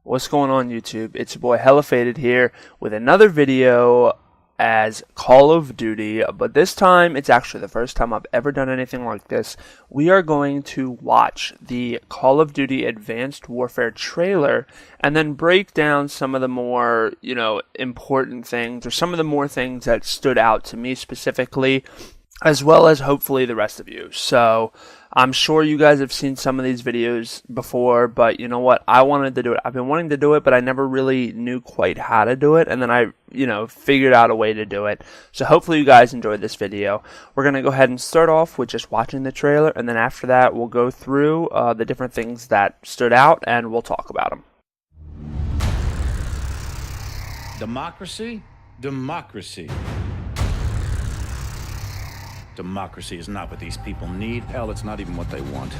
What's going on, YouTube? It's your boy Hella Faded here with another video as Call of Duty, but this time it's actually the first time I've ever done anything like this. We are going to watch the Call of Duty Advanced Warfare trailer and then break down some of the more, important things, or some of the more things that stood out to me specifically, as well as hopefully the rest of you. So I'm sure you guys have seen some of these videos before, but you know what? I wanted to do it. I've been wanting to do it, but I never really knew quite how to do it. And then I, figured out a way to do it. So hopefully you guys enjoyed this video. We're going to go ahead and start off with just watching the trailer. And then after that, we'll go through the different things that stood out and we'll talk about them. Democracy? Democracy. Democracy is not what these people need. Hell, it's not even what they want.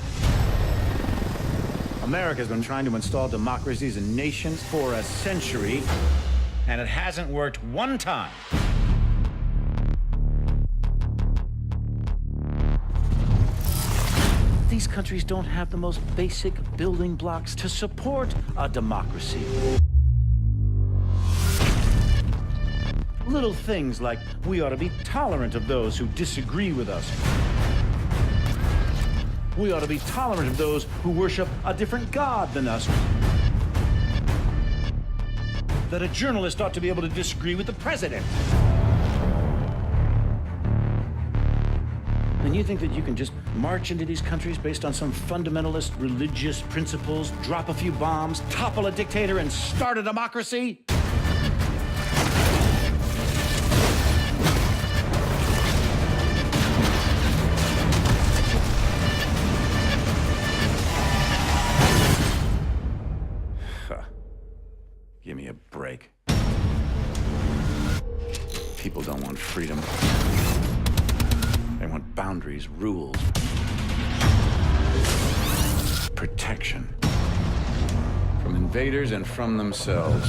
America's been trying to install democracies in nations for a century, and it hasn't worked one time. These countries don't have the most basic building blocks to support a democracy. Little things like we ought to be tolerant of those who disagree with us. We ought to be tolerant of those who worship a different God than us. That a journalist ought to be able to disagree with the president. And you think that you can just march into these countries based on some fundamentalist religious principles, drop a few bombs, topple a dictator, and start a democracy? Give me a break. People don't want freedom. They want boundaries, rules, protection from invaders and from themselves.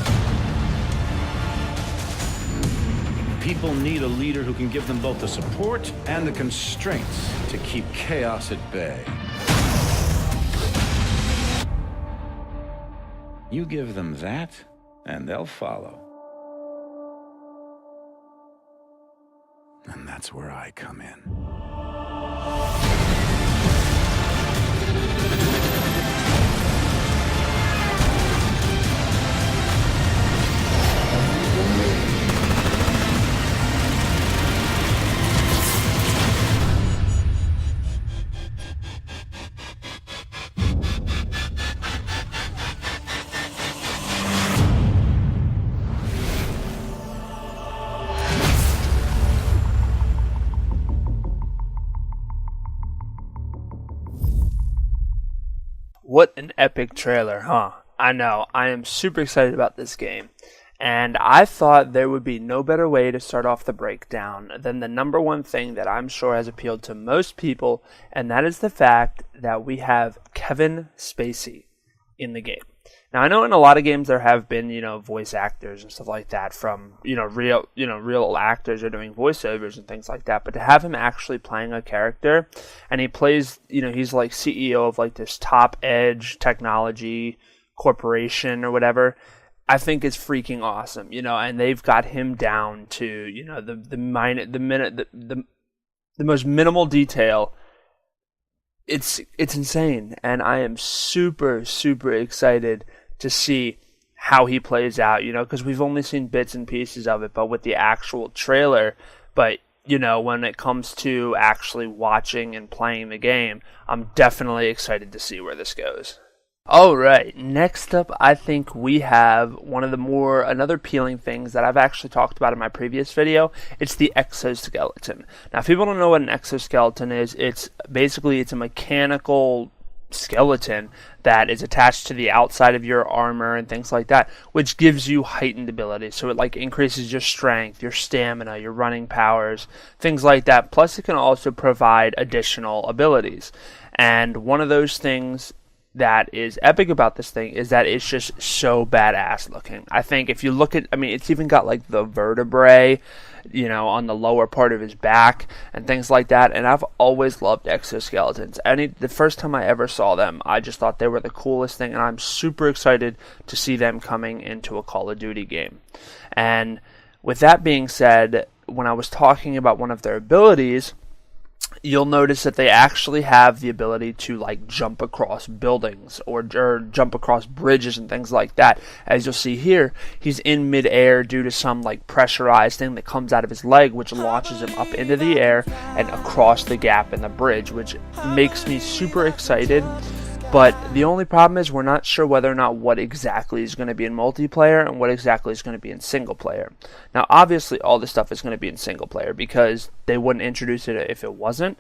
People need a leader who can give them both the support and the constraints to keep chaos at bay. You give them that, and they'll follow. And that's where I come in. What an epic trailer, huh? I know, I am super excited about this game. And I thought there would be no better way to start off the breakdown than the number one thing that I'm sure has appealed to most people, and that is the fact that we have Kevin Spacey in the game. Now, I know in a lot of games there have been, voice actors and stuff like that from, real actors are doing voiceovers and things like that. But to have him actually playing a character, and he plays, he's like CEO of like this top edge technology corporation or whatever, I think it's freaking awesome, and they've got him down to, the most minimal detail. It's insane, and I am super, super excited to see how he plays out, because we've only seen bits and pieces of it, but with the actual trailer, but, when it comes to actually watching and playing the game, I'm definitely excited to see where this goes. Alright, next up, I think we have another appealing things that I've actually talked about in my previous video. It's the exoskeleton. Now, if people don't know what an exoskeleton is, it's a mechanical skeleton that is attached to the outside of your armor and things like that, which gives you heightened ability. So it increases your strength, your stamina, your running powers, things like that. Plus, it can also provide additional abilities. And one of those things that is epic about this thing is that it's just so badass looking. I think if you look at, I mean, it's even got like the vertebrae, on the lower part of his back and things like that. And I've always loved exoskeletons. The first time I ever saw them, I just thought they were the coolest thing, and I'm super excited to see them coming into a Call of Duty game. And with that being said, when I was talking about one of their abilities, you'll notice that they actually have the ability to like jump across buildings or jump across bridges and things like that. As you'll see here, he's in midair due to some like pressurized thing that comes out of his leg, which launches him up into the air and across the gap in the bridge, which makes me super excited. But the only problem is we're not sure whether or not what exactly is going to be in multiplayer and what exactly is going to be in single player. Now, obviously, all this stuff is going to be in single player because they wouldn't introduce it if it wasn't.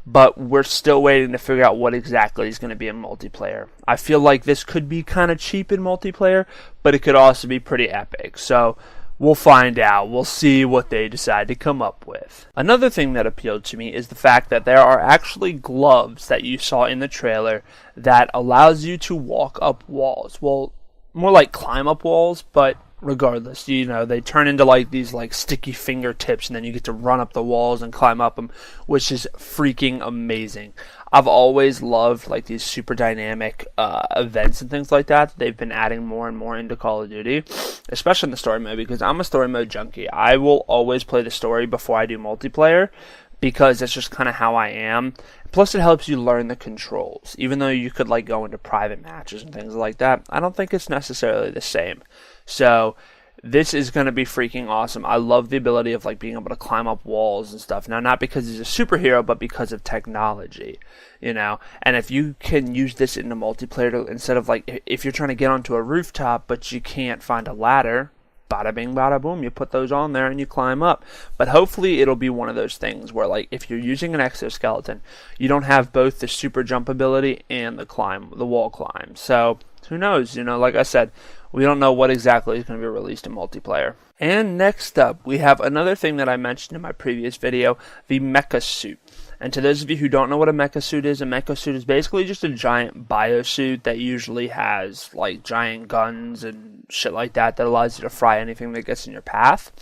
But we're still waiting to figure out what exactly is going to be in multiplayer. I feel like this could be kind of cheap in multiplayer, but it could also be pretty epic. So we'll find out. We'll see what they decide to come up with. Another thing that appealed to me is the fact that there are actually gloves that you saw in the trailer that allows you to walk up walls. Well, more like climb up walls, but regardless, they turn into like these like sticky fingertips, and then you get to run up the walls and climb up them, which is freaking amazing. I've always loved like these super dynamic events and things like that. They've been adding more and more into Call of Duty, especially in the story mode, because I'm a story mode junkie. I will always play the story before I do multiplayer, because that's just kind of how I am. Plus, it helps you learn the controls. Even though you could like go into private matches and things like that, I don't think it's necessarily the same. So this is going to be freaking awesome. I love the ability of like being able to climb up walls and stuff. Now, not because he's a superhero, but because of technology, And if you can use this in the multiplayer, instead of like if you're trying to get onto a rooftop but you can't find a ladder, bada bing, bada boom, you put those on there and you climb up. But hopefully it'll be one of those things where like if you're using an exoskeleton, you don't have both the super jump ability and the wall climb. So who knows? Like I said, we don't know what exactly is going to be released in multiplayer. And next up, we have another thing that I mentioned in my previous video, the mecha suit. And to those of you who don't know what a mecha suit is basically just a giant biosuit that usually has like giant guns and shit like that allows you to fry anything that gets in your path.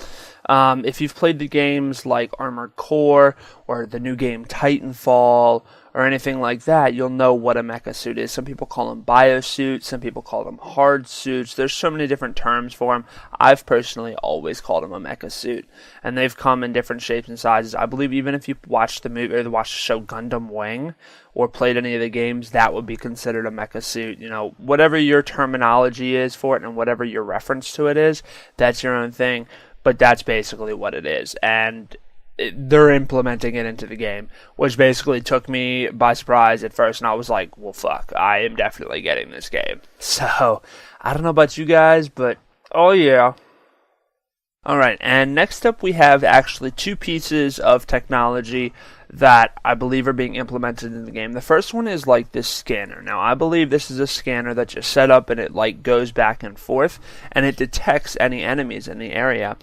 If you've played the games like Armored Core or the new game Titanfall or anything like that, you'll know what a mecha suit is. Some people call them biosuits, some people call them hard suits. There's so many different terms for them. I've personally always called them a mecha suit, and they've come in different shapes and sizes. I believe even if you watched the movie or watched the show Gundam Wing or played any of the games, that would be considered a mecha suit. Whatever your terminology is for it and whatever your reference to it is, that's your own thing. But that's basically what it is, and they're implementing it into the game, which basically took me by surprise at first, and I was like, well, fuck, I am definitely getting this game. So, I don't know about you guys, but oh yeah. Alright, and next up we have actually two pieces of technology that I believe are being implemented in the game. The first one is like this scanner. Now, I believe this is a scanner that's just set up and it like goes back and forth, and it detects any enemies in the area.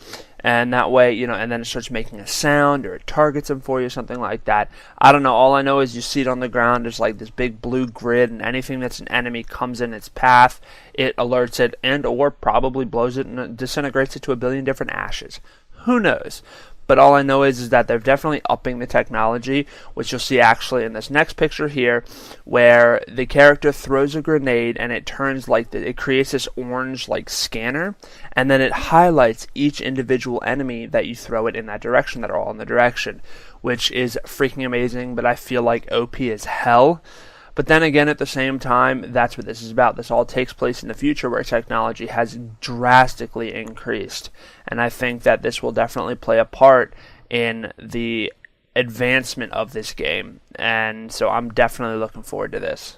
And that way, and then it starts making a sound or it targets them for you, something like that. I don't know. All I know is you see it on the ground. There's like this big blue grid, and anything that's an enemy comes in its path, it alerts it and or probably blows it and disintegrates it to a billion different ashes. Who knows? But all I know is that they're definitely upping the technology, which you'll see actually in this next picture here, where the character throws a grenade and it turns like it creates this orange like scanner, and then it highlights each individual enemy that you throw it in that direction, that are all in the direction, which is freaking amazing. But I feel like OP as hell. But then again, at the same time, that's what this is about. This all takes place in the future where technology has drastically increased. And I think that this will definitely play a part in the advancement of this game. And so I'm definitely looking forward to this.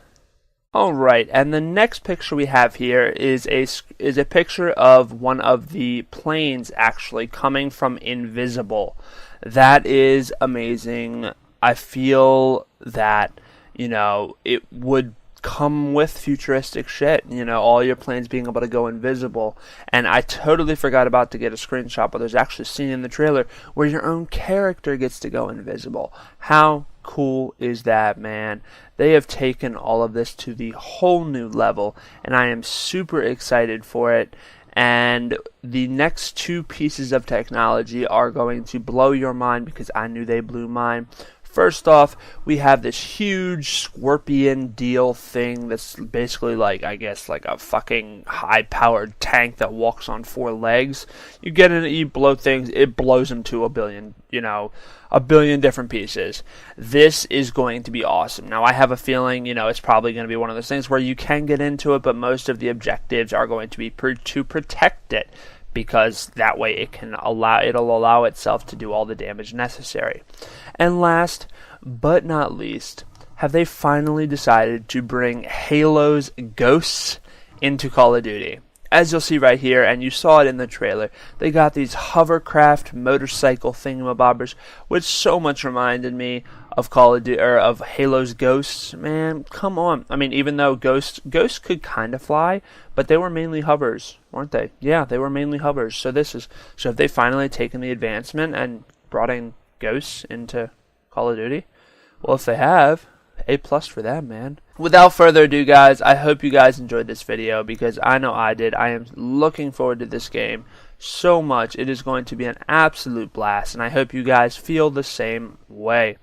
Alright, and the next picture we have here is a picture of one of the planes actually coming from Invisible. That is amazing. I feel that it would come with futuristic shit, all your planes being able to go invisible. And I totally forgot about to get a screenshot, but there's actually a scene in the trailer where your own character gets to go invisible. How cool is that, man? They have taken all of this to the whole new level, and I am super excited for it. And the next two pieces of technology are going to blow your mind, because I knew they blew mine. First off, we have this huge scorpion deal thing that's basically like, I guess, like a fucking high-powered tank that walks on 4 legs. You get in it, you blow things, it blows them to a billion different pieces. This is going to be awesome. Now, I have a feeling, it's probably going to be one of those things where you can get into it, but most of the objectives are going to be to protect it, because that way it'll allow itself to do all the damage necessary. And last but not least, have they finally decided to bring Halo's ghosts into Call of Duty? As you'll see right here, and you saw it in the trailer, they got these hovercraft motorcycle thingamabobbers, which so much reminded me of of Halo's ghosts. Man, come on! I mean, even though ghosts could kind of fly, but they were mainly hovers, weren't they? Yeah, they were mainly hovers. So have they finally taken the advancement and brought in ghosts into Call of Duty? Well, if they have, A+ for them, man. Without further ado, guys, I hope you guys enjoyed this video, because I know I did. I am looking forward to this game so much. It is going to be an absolute blast, and I hope you guys feel the same way.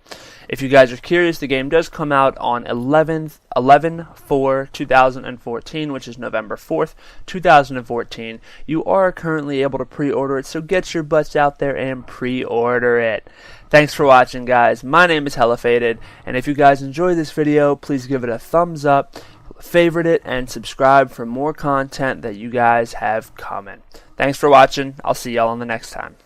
If you guys are curious, the game does come out on 11/4/2014, which is November 4th, 2014. You are currently able to pre-order it, so get your butts out there and pre-order it. Thanks for watching, guys. My name is HellaFaded, and if you guys enjoyed this video, please give it a thumbs up, favorite it, and subscribe for more content that you guys have coming. Thanks for watching. I'll see y'all on the next time.